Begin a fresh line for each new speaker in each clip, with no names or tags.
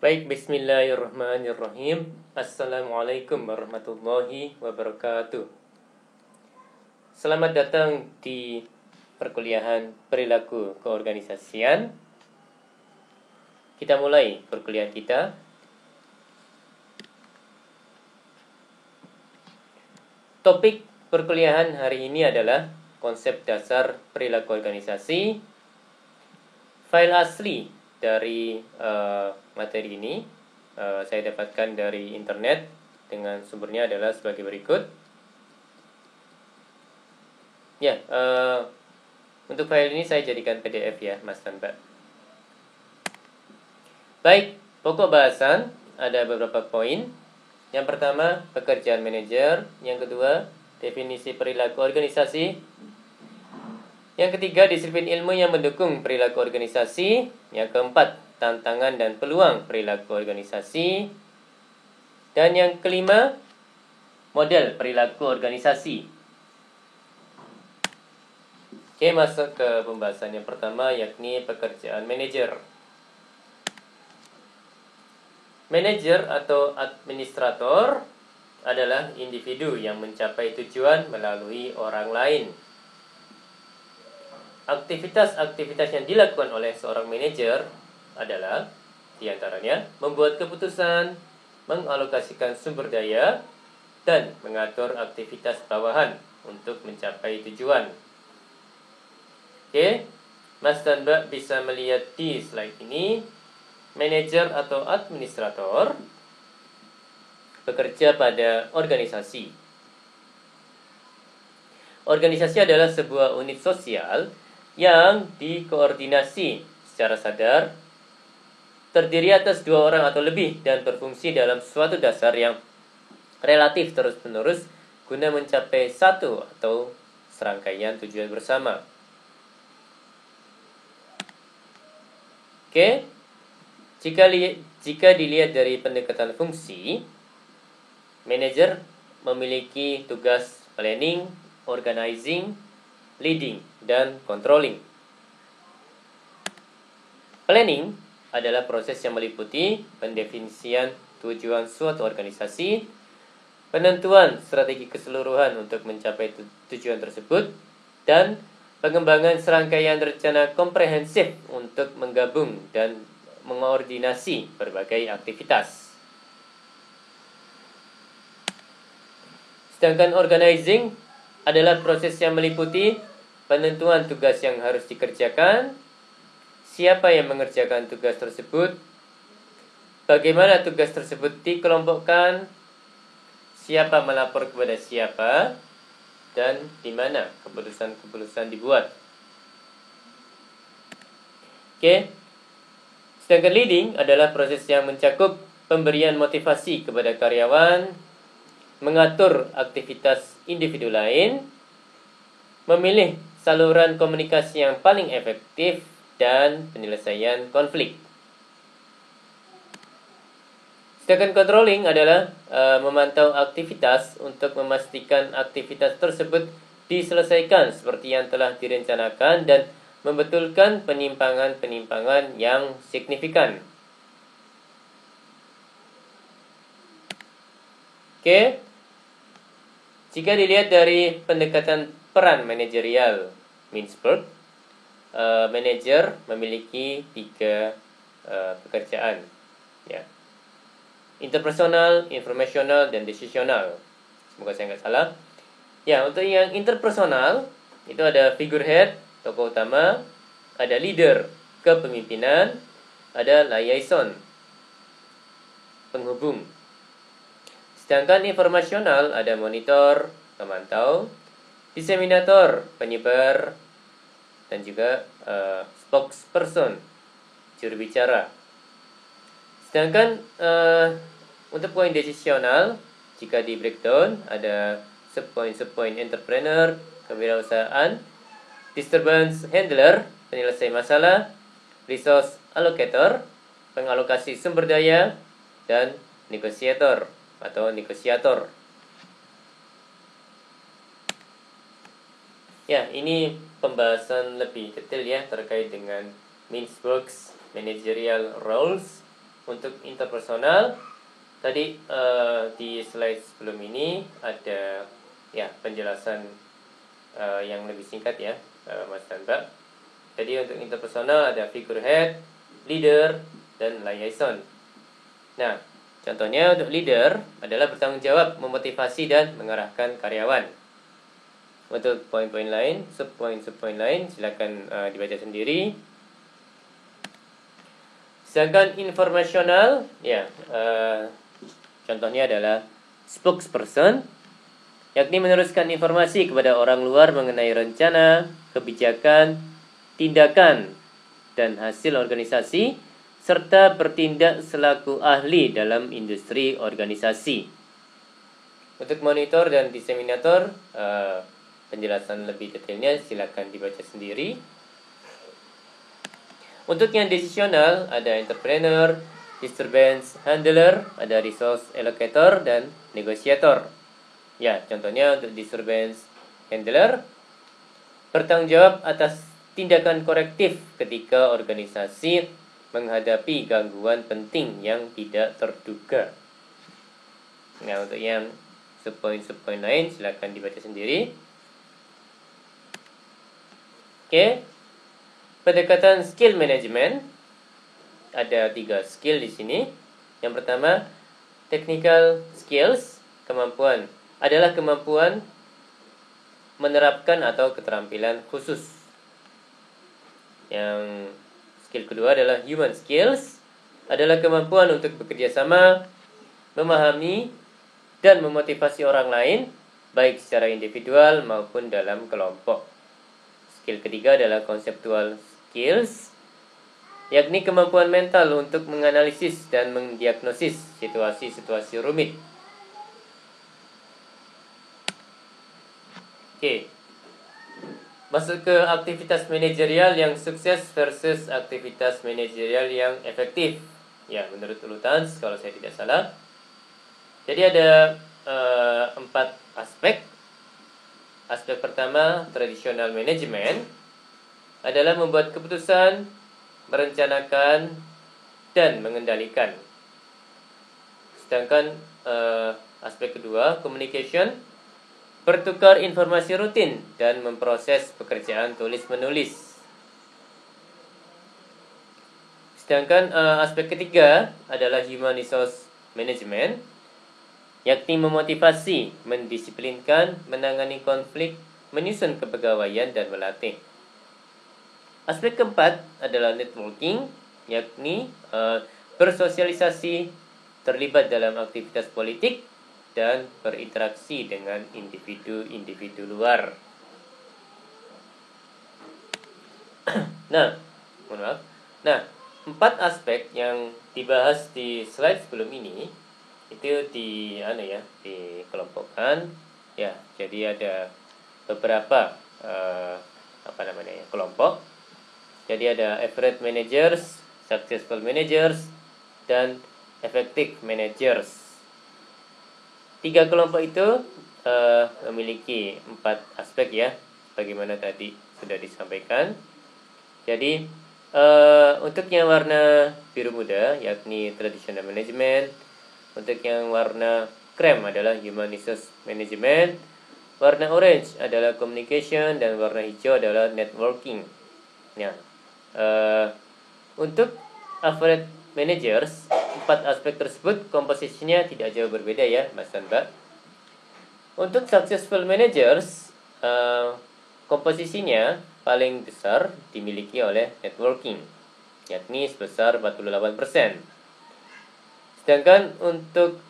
Baik, bismillahirrahmanirrahim. Assalamualaikum warahmatullahi wabarakatuh. Selamat datang di perkuliahan perilaku keorganisasian. Kita mulai perkuliahan kita. Topik perkuliahan hari ini adalah konsep dasar perilaku organisasi. File asli dari materi ini saya dapatkan dari internet dengan sumbernya adalah sebagai berikut. Ya, untuk file ini saya jadikan PDF ya, Mas dan Mbak. Baik, pokok bahasan ada beberapa poin. Yang pertama, pekerjaan manajer. Yang kedua, definisi perilaku organisasi. Yang ketiga, disiplin ilmu yang mendukung perilaku organisasi. Yang keempat, tantangan dan peluang perilaku organisasi. Dan yang kelima, model perilaku organisasi. Oke, masuk ke pembahasan yang pertama, yakni pekerjaan manajer. Manajer atau administrator adalah individu yang mencapai tujuan melalui orang lain. Aktivitas-aktivitas yang dilakukan oleh seorang manajer adalah diantaranya membuat keputusan, mengalokasikan sumber daya, dan mengatur aktivitas bawahan untuk mencapai tujuan. Oke, Mas dan Mbak bisa melihat di slide ini. Manajer atau administrator bekerja pada organisasi. Organisasi adalah sebuah unit sosial yang dikoordinasi secara sadar, terdiri atas 2 orang atau lebih, dan berfungsi dalam suatu dasar yang relatif terus-menerus guna mencapai satu atau serangkaian tujuan bersama. Oke, jika dilihat dari pendekatan fungsi, manajer memiliki tugas planning, organizing, leading, dan controlling. Planning adalah proses yang meliputi pendefinisian tujuan suatu organisasi, penentuan strategi keseluruhan untuk mencapai tujuan tersebut, dan pengembangan serangkaian rencana komprehensif untuk menggabung dan mengordinasi berbagai aktivitas. Sedangkan organizing adalah proses yang meliputi penentuan tugas yang harus dikerjakan, siapa yang mengerjakan tugas tersebut, bagaimana tugas tersebut dikelompokkan, siapa melapor kepada siapa, dan di mana keputusan-keputusan dibuat. Oke. Sedangkan leading adalah proses yang mencakup pemberian motivasi kepada karyawan, mengatur aktivitas individu lain, memilih saluran komunikasi yang paling efektif, dan penyelesaian konflik. Sedangkan controlling adalah memantau aktivitas untuk memastikan aktivitas tersebut diselesaikan seperti yang telah direncanakan dan membetulkan penyimpangan-penyimpangan yang signifikan. Oke, jika dilihat dari pendekatan peran manajerial Mintzberg, manajer memiliki 3 pekerjaan, ya. Interpersonal, informasional, dan decisional. Semoga saya nggak salah. Ya, untuk yang interpersonal itu ada figurehead, tokoh utama, ada leader, kepemimpinan, ada liaison, penghubung. Sedangkan informasional ada monitor, pemantau, diseminator, penyebar, dan juga spokesperson, juru bicara. Sedangkan untuk poin decisional, jika di breakdown ada subpoint entrepreneur, kewirausahaan, disturbance handler, penyelesai masalah, resource allocator, pengalokasi sumber daya, dan negosiator atau negosiator. Ya, ini pembahasan lebih detail ya terkait dengan Mintzberg's managerial roles. untuk interpersonal, tadi di slide sebelum ini ada ya penjelasan yang lebih singkat ya, Mas dan Mbak. Jadi untuk interpersonal ada figurehead, leader, dan liaison. Nah, contohnya untuk leader adalah bertanggung jawab memotivasi dan mengarahkan karyawan. Untuk poin-poin lain, subpoin lain silakan dibaca sendiri. Sedangkan informasional, ya contohnya adalah spokesperson, yakni meneruskan informasi kepada orang luar mengenai rencana, kebijakan, tindakan, dan hasil organisasi, serta bertindak selaku ahli dalam industri organisasi. Untuk monitor dan diseminator, penjelasan lebih detailnya silakan dibaca sendiri. Untuk yang decisional, ada entrepreneur, disturbance handler, ada resource allocator, dan negotiator. Ya, contohnya untuk disturbance handler, bertanggung jawab atas tindakan korektif ketika organisasi menghadapi gangguan penting yang tidak terduga. Nah, untuk yang subpoin lain silakan dibaca sendiri. Oke. Pendekatan skill management, ada 3 skill di sini. Yang pertama, technical skills, adalah kemampuan menerapkan atau keterampilan khusus. Yang skill kedua adalah human skills, adalah kemampuan untuk bekerja sama, memahami, dan memotivasi orang lain, baik secara individual maupun dalam kelompok. Skill ketiga adalah conceptual skills, yakni kemampuan mental untuk menganalisis dan mendiagnosis situasi-situasi rumit. Oke. Masuk ke aktivitas manajerial yang sukses versus aktivitas manajerial yang efektif. Ya, menurut urutan kalau saya tidak salah. Jadi ada 4 aspek. Aspek pertama, traditional management, adalah membuat keputusan, merencanakan, dan mengendalikan. Sedangkan aspek kedua, communication, bertukar informasi rutin dan memproses pekerjaan tulis-menulis. Sedangkan aspek ketiga adalah human resource management, yakni memotivasi, mendisiplinkan, menangani konflik, menyusun kepegawaian, dan melatih. Aspek keempat adalah networking, yakni bersosialisasi, terlibat dalam aktivitas politik, dan berinteraksi dengan individu-individu luar. Nah, 4 aspek yang dibahas di slide sebelum ini itu dikelompokkan ya. Jadi ada beberapa kelompok. Jadi ada average managers, successful managers, dan effective managers. 3 kelompok itu memiliki 4 aspek ya, bagaimana tadi sudah disampaikan. Jadi untuk yang warna biru muda yakni traditional management, untuk yang warna krem adalah human resource management, warna orange adalah communication, dan warna hijau adalah networking. Nah, untuk average managers, 4 aspek tersebut komposisinya tidak jauh berbeda ya, Mas dan Mbak. Untuk successful managers, komposisinya paling besar dimiliki oleh networking, yakni sebesar 48%. Sedangkan untuk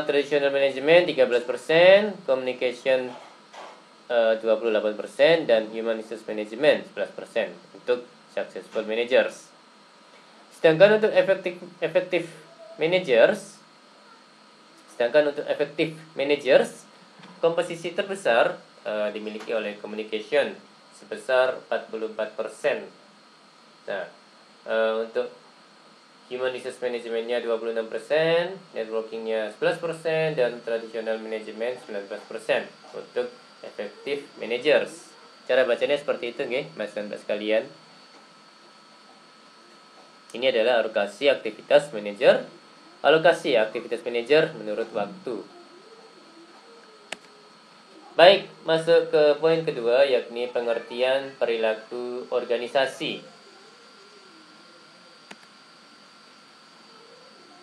traditional management 13%, communication 28%, dan human resource management 11% untuk successful managers. Sedangkan untuk effective managers, komposisi terbesar dimiliki oleh communication sebesar 44%. Nah, untuk human resource managementnya 26%, networkingnya 11%, dan traditional management 19% untuk effective managers. Cara bacanya seperti itu nggih, Mas dan Mbak sekalian. Ini adalah alokasi aktivitas manajer. Alokasi aktivitas manajer menurut waktu. Baik, masuk ke poin kedua, yakni pengertian perilaku organisasi.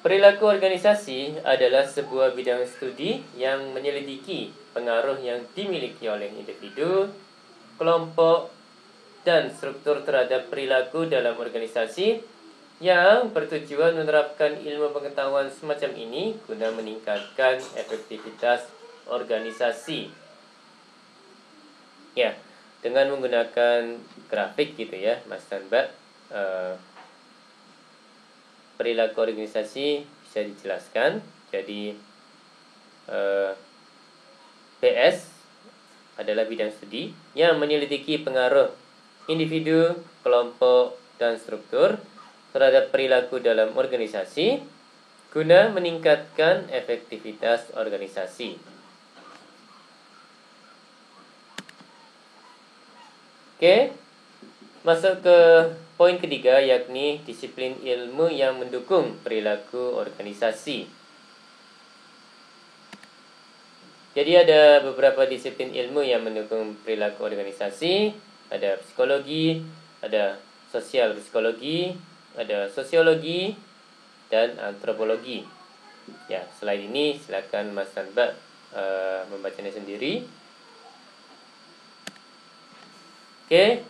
Perilaku organisasi adalah sebuah bidang studi yang menyelidiki pengaruh yang dimiliki oleh individu, kelompok, dan struktur terhadap perilaku dalam organisasi yang bertujuan menerapkan ilmu pengetahuan semacam ini guna meningkatkan efektivitas organisasi. Ya, dengan menggunakan grafik gitu ya, Mas dan Mbak, perilaku organisasi bisa dijelaskan. Jadi PS adalah bidang studi yang menyelidiki pengaruh individu, kelompok, dan struktur terhadap perilaku dalam organisasi guna meningkatkan efektivitas organisasi. Oke, masuk ke poin ketiga, yakni disiplin ilmu yang mendukung perilaku organisasi. Jadi ada beberapa disiplin ilmu yang mendukung perilaku organisasi. Ada psikologi, ada sosial psikologi, ada sosiologi, dan antropologi. Ya, selain ini silakan Mas dan Mbak membacanya sendiri. Oke,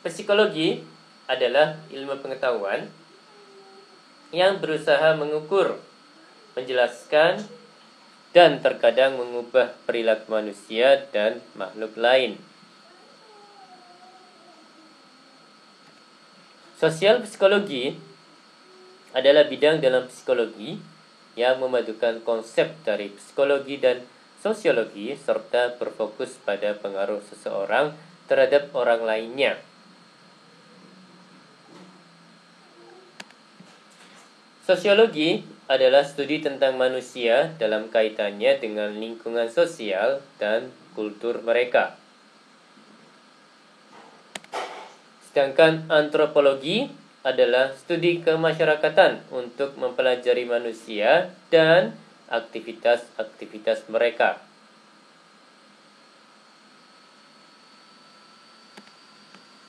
psikologi adalah ilmu pengetahuan yang berusaha mengukur, menjelaskan, dan terkadang mengubah perilaku manusia dan makhluk lain. Sosial psikologi adalah bidang dalam psikologi yang memadukan konsep dari psikologi dan sosiologi serta berfokus pada pengaruh seseorang terhadap orang lainnya. Sosiologi adalah studi tentang manusia dalam kaitannya dengan lingkungan sosial dan kultur mereka. Sedangkan antropologi adalah studi kemasyarakatan untuk mempelajari manusia dan aktivitas-aktivitas mereka.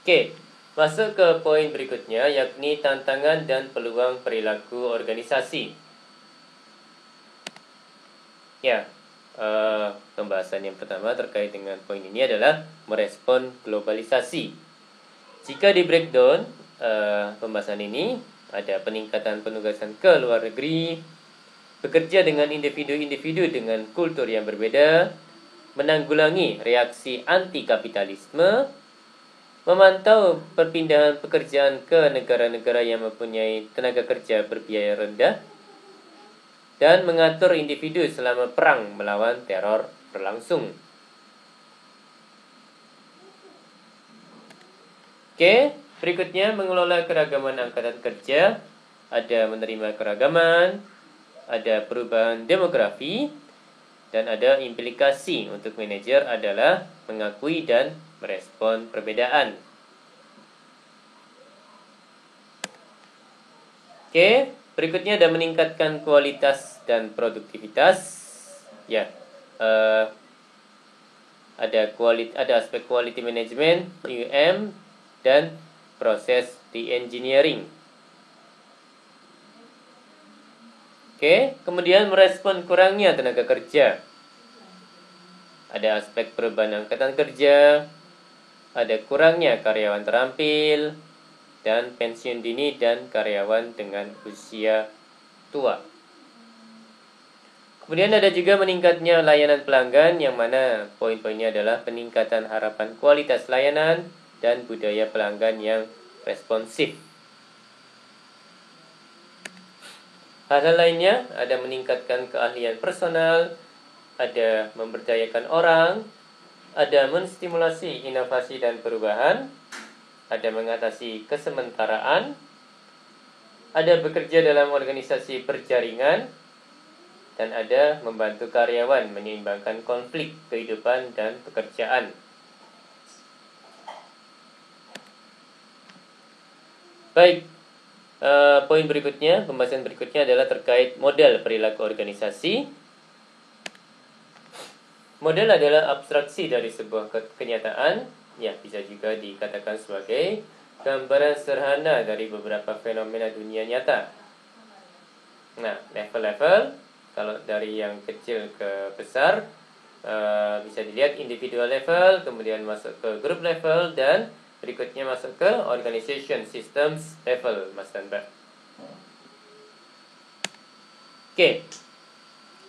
Oke, masuk ke poin berikutnya, yakni tantangan dan peluang perilaku organisasi. Ya, pembahasan yang pertama terkait dengan poin ini adalah merespon globalisasi. Jika di breakdown pembahasan ini, ada peningkatan penugasan ke luar negeri, bekerja dengan individu-individu dengan kultur yang berbeda, menanggulangi reaksi anti-kapitalisme, memantau perpindahan pekerjaan ke negara-negara yang mempunyai tenaga kerja berbiaya rendah, dan mengatur individu selama perang melawan teror berlangsung. Oke, berikutnya mengelola keragaman angkatan kerja. Ada menerima keragaman, ada perubahan demografi, dan ada implikasi untuk manajer adalah mengakui dan merespon perbedaan. Oke, berikutnya ada meningkatkan kualitas dan produktivitas. Ya, ada aspek quality management, UM, dan proses re-engineering. Oke, kemudian merespon kurangnya tenaga kerja. Ada aspek perubahan angkatan kerja, ada kurangnya karyawan terampil, dan pensiun dini dan karyawan dengan usia tua. Kemudian ada juga meningkatnya layanan pelanggan, yang mana poin-poinnya adalah peningkatan harapan kualitas layanan dan budaya pelanggan yang responsif. Hal-hal lainnya ada meningkatkan keahlian personal, ada memberdayakan orang, ada menstimulasi inovasi dan perubahan, ada mengatasi kesementaraan, ada bekerja dalam organisasi berjaringan, dan ada membantu karyawan menyeimbangkan konflik kehidupan dan pekerjaan. Baik, Poin berikutnya, pembahasan berikutnya adalah terkait model perilaku organisasi. Model adalah abstraksi dari sebuah kenyataan, ya bisa juga dikatakan sebagai gambaran sederhana dari beberapa fenomena dunia nyata. Nah, level-level, kalau dari yang kecil ke besar, bisa dilihat individual level, kemudian masuk ke group level, dan berikutnya masuk ke organization systems level, Mas dan Mbak. Oke,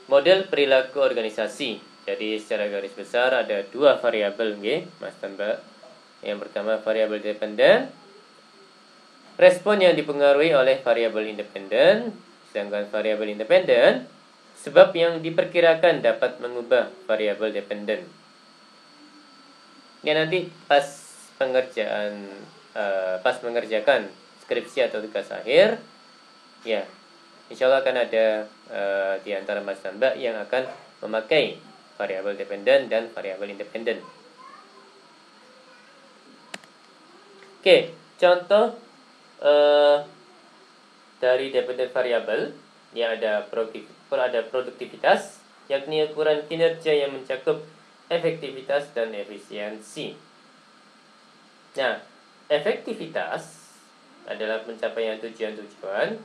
model perilaku organisasi. Jadi secara garis besar ada dua variabel, Mas dan Mbak. Yang pertama variabel dependen, respon yang dipengaruhi oleh variabel independen, sedangkan variabel independen sebab yang diperkirakan dapat mengubah variabel dependen. Ya nanti pas mengerjakan skripsi atau tugas akhir, ya insya Allah akan ada di antara Mas dan Mbak yang akan memakai variabel dependen dan variabel independen. Oke, contoh dari dependent variabel yang ada produktivitas, yakni ukuran kinerja yang mencakup efektivitas dan efisiensi. Nah, efektivitas adalah pencapaian tujuan-tujuan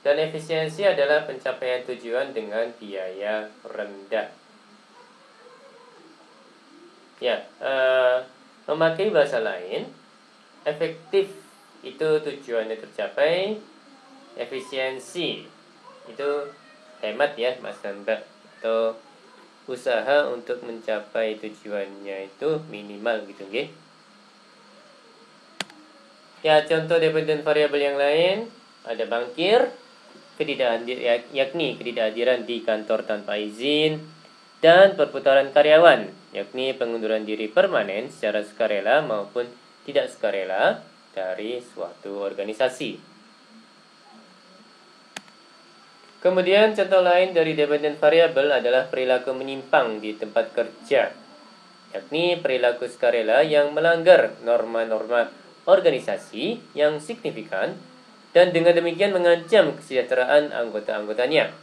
dan efisiensi adalah pencapaian tujuan dengan biaya rendah. Ya, memakai bahasa lain, efektif itu tujuannya tercapai, efisiensi itu hemat ya Mas dan Mbak, atau usaha untuk mencapai tujuannya itu minimal gitu nggih. Ya, contoh dependent variabel yang lain ada bankir, yakni ketidakhadiran di kantor tanpa izin, dan perputaran karyawan, yakni pengunduran diri permanen secara sukarela maupun tidak sukarela dari suatu organisasi. Kemudian contoh lain dari dependent variable adalah perilaku menyimpang di tempat kerja, yakni perilaku sukarela yang melanggar norma-norma organisasi yang signifikan dan dengan demikian mengancam kesejahteraan anggota-anggotanya.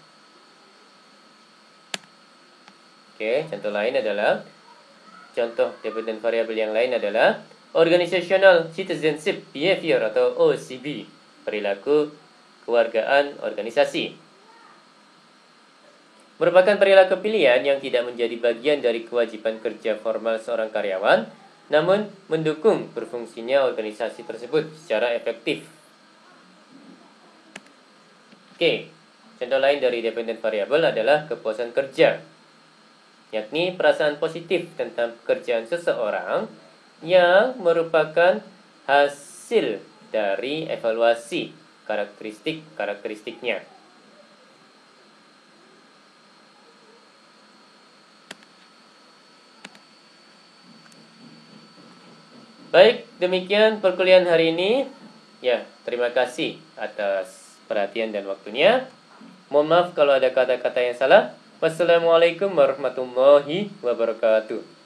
Oke, contoh dependent variable yang lain adalah Organizational Citizenship Behavior atau OCB, perilaku kewargaan organisasi. Merupakan perilaku pilihan yang tidak menjadi bagian dari kewajiban kerja formal seorang karyawan, namun mendukung berfungsinya organisasi tersebut secara efektif. Oke, contoh lain dari dependent variable adalah kepuasan kerja, yakni perasaan positif tentang pekerjaan seseorang yang merupakan hasil dari evaluasi karakteristiknya. Baik, demikian perkuliahan hari ini. Ya, terima kasih atas perhatian dan waktunya. Mohon maaf kalau ada kata-kata yang salah. Wassalamualaikum warahmatullahi wabarakatuh.